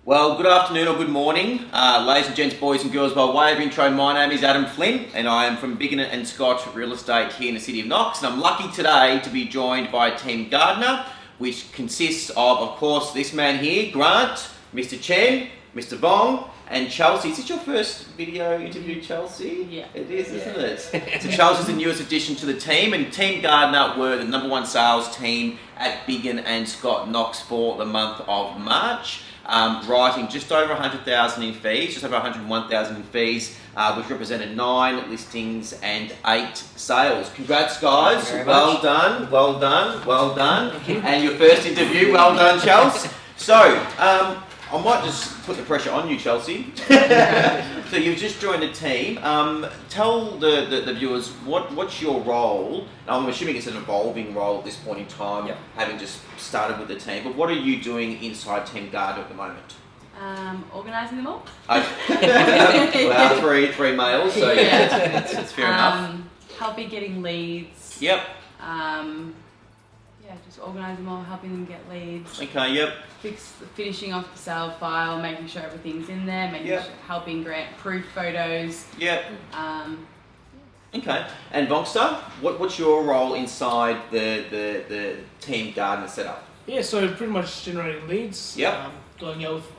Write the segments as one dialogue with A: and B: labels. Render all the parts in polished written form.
A: Well, good afternoon or good morning, ladies and gents, boys and girls. By way of intro, my name is Adam Flynn and I am from Biggin and Scott Real Estate here in the City of Knox. And I'm lucky today to be joined by Team Gardner, which consists of course, this man here, Grant, Mr. Chen, Mr. Vong, and Chelsea. Is this your first video interview, Chelsea?
B: Yeah.
A: It is, isn't it? So Chelsea's the newest addition to the team, and Team Gardner were the #1 sales team at Biggin and Scott Knox for the month of March. Writing just over 100,000 in fees, just over 101,000 in fees, which represented 9 listings and 8 sales. Congrats, guys!
C: Thank you very
A: Well
C: much.
A: done, well done, well done. And your first interview, well done, Chelsea. So, I might just put the pressure on you, Chelsea. So you've just joined the team. Tell the viewers what's your role. I'm assuming it's an evolving role at this point in time,
C: Yep.
A: having just started with the team. But what are you doing inside Team Gardner at the moment?
B: Organising them all.
A: Well, three males, so yeah, it's fair enough.
B: Helping getting leads.
A: Yep.
B: Just organising them all, helping them get leads.
A: Okay. Yep.
B: Finishing off the sale file, making sure everything's in there,
A: Yep.
B: helping Grant proof photos.
A: Yep.
B: Um,
A: Okay. And Vongster, what's your role inside the Team Gardner setup?
D: Yeah, so pretty much generating leads.
A: Yep.
D: Going out with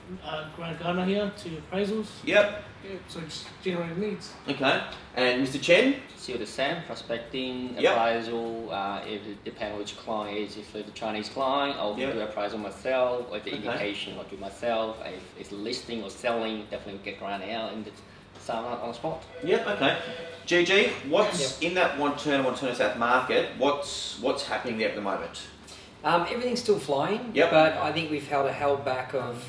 D: Grant Gardner here to appraisals.
A: Yep.
D: Yeah, so just generating leads.
A: Okay. And Mr. Chen?
C: Still the same, prospecting,
A: Yep.
C: appraisal, if it depends which client is. If it's a Chinese client, I'll
A: Yep.
C: do appraisal myself, or the
A: Okay.
C: indication I'll do myself. If it's listing or selling, definitely get Grant out and sell on the spot.
A: Yep. Okay. GG, what's in that One Turner South market? What's happening there at the moment?
E: Everything's still flying,
A: Yep.
E: but I think we've held back of.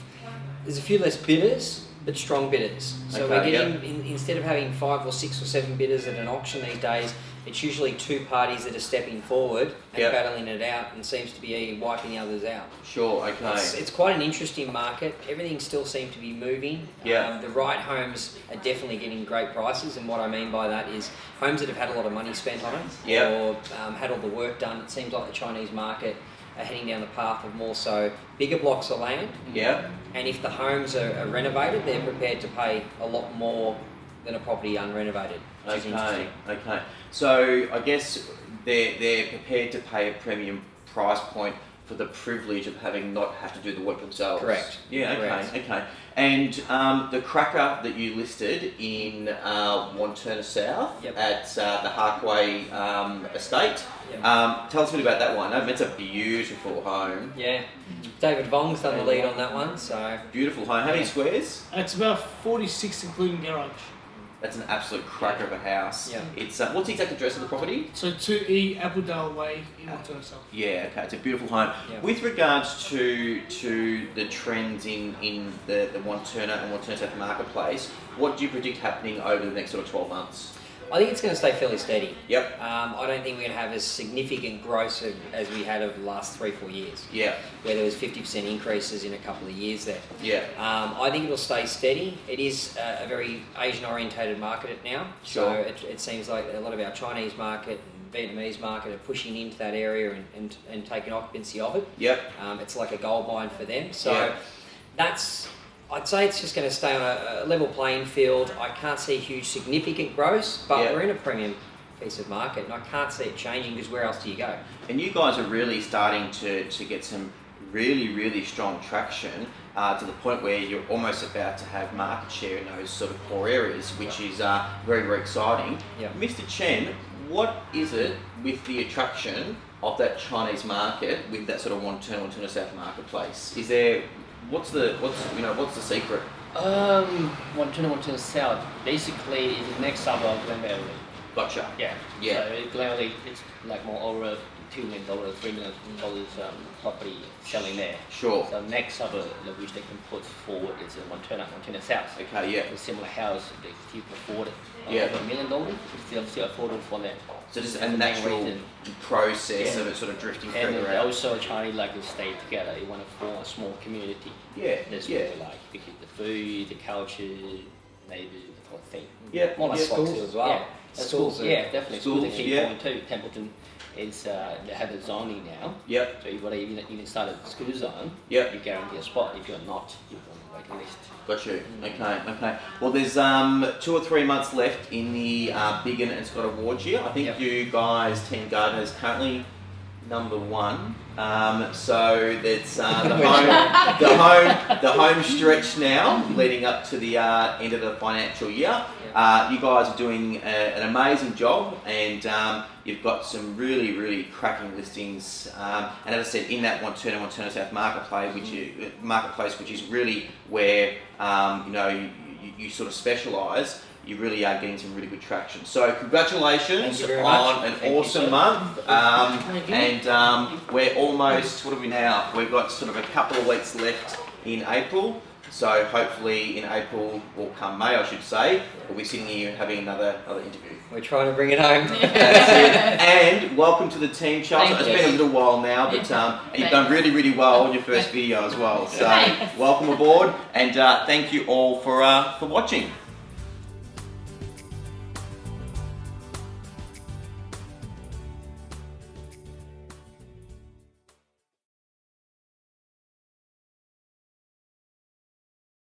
E: There's a few less bidders, but strong bidders. So
A: Okay,
E: we're getting instead of having 5 or 6 or 7 bidders at an auction these days, it's usually 2 parties that are stepping forward and
A: Yep.
E: battling it out, and seems to be wiping the others out.
A: Sure. Okay.
E: It's quite an interesting market. Everything still seems to be moving.
A: Yeah.
E: The right homes are definitely getting great prices, and what I mean by that is homes that have had a lot of money spent on it,
A: Yeah.
E: or had all the work done. It seems like the Chinese market are heading down the path of more so bigger blocks of land,
A: Yeah.
E: and if the homes are renovated, they're prepared to pay a lot more than a property unrenovated, which is
A: Okay.
E: interesting.
A: Okay. So I guess they're prepared to pay a premium price point for the privilege of having not have to do the work themselves.
E: Correct.
A: Yeah. Okay.
E: Correct.
A: Okay. And the cracker that you listed in One Turner South
E: Yep.
A: at the Harkway estate.
E: Yep.
A: Tell us a bit about that one. It's a beautiful home.
E: Yeah, David Vong's done the lead on that one, so
A: Beautiful home. How many
E: Yeah.
A: squares?
D: It's about 46 including garage.
A: That's an absolute cracker of a house.
E: Yeah.
A: It's what's the exact address of the property?
D: So 2E Appledale Way in Montana South.
A: Yeah, okay, it's a beautiful home.
E: Yeah.
A: With regards to the trends in the One Turner and One Turner South marketplace, what do you predict happening over the next sort of 12 months?
E: I think it's going to stay fairly steady.
A: Yep.
E: I don't think we're going to have as significant growth as we had over the last 3-4 years,
A: Yeah.
E: where there was 50% increases in a couple of years there.
A: Yeah.
E: I think it'll stay steady. It is a very Asian-orientated market now,
A: Sure.
E: so it seems like a lot of our Chinese market and Vietnamese market are pushing into that area and taking occupancy of it.
A: Yep.
E: It's like a gold mine for them. So
A: Yeah.
E: I'd say it's just going to stay on a level playing field. I can't see huge significant growth, but
A: Yeah.
E: we're in a premium piece of market, and I can't see it changing because where else do you go?
A: And you guys are really starting to get some really strong traction to the point where you're almost about to have market share in those sort of core areas, which is very exciting.
E: Yeah.
A: Mr. Chen, what is it with the attraction of that Chinese market with that sort of One Turner South marketplace? Is there what's the secret?
C: One turn south. Basically, it's the next suburb of Glenville.
A: Gotcha.
C: Yeah.
A: Yeah.
C: So Glenville, it's like more over $2 million, $3 million property selling there.
A: Sure.
C: So next suburb that which they can put forward is One Turner South.
A: Okay, yeah.
C: A similar house, they still afford it.
A: Yeah.
C: $1 million, it's still affordable for them.
A: So just
C: That's
A: a
C: the main
A: natural
C: reason.
A: process
C: Yeah.
A: of it sort of drifting
C: And
A: further out.
C: also Chinese like to stay together. You want to form a small community.
A: Yeah.
C: That's
A: Yeah.
C: what they like. Because the food, the culture, maybe the whole thing.
A: Yeah.
E: More like
A: yeah.
E: schools as well.
C: Yeah.
E: Schools,
C: Yeah, definitely. Schools,
A: Schools,
C: a key
A: yeah.
C: point too. Templeton is they have a zoning now.
A: Yep.
C: So you've got to even start a school zone.
A: Yep.
C: You guarantee a spot. If you're not, you're on the waiting list.
A: Got you. Okay. Well, there's 2 or 3 months left in the Biggin and Scott Awards year. I think
C: Yep.
A: you guys, Team Gardner, is currently number 1. So that's the home stretch now, leading up to the end of the financial year. You guys are doing an amazing job, and you've got some really cracking listings. And as I said, in that One Turner South marketplace, which is really where you sort of specialise. You really are getting some really good traction. So congratulations
E: Thank you very
A: on
E: much.
A: an
C: Thank you,
A: awesome
C: sir.
A: month.
D: Thank you.
A: And we're almost, what are we now? We've got sort of a couple of weeks left in April. So hopefully in April, or come May I should say, we'll be sitting here having another interview.
E: We're trying to bring it home.
A: That's it. And welcome to the team, Charles.
B: Thank
A: It's
B: you.
A: been a little while now, but and you've done really well on your first video as well. So
B: Thanks.
A: welcome aboard, and thank you all for watching.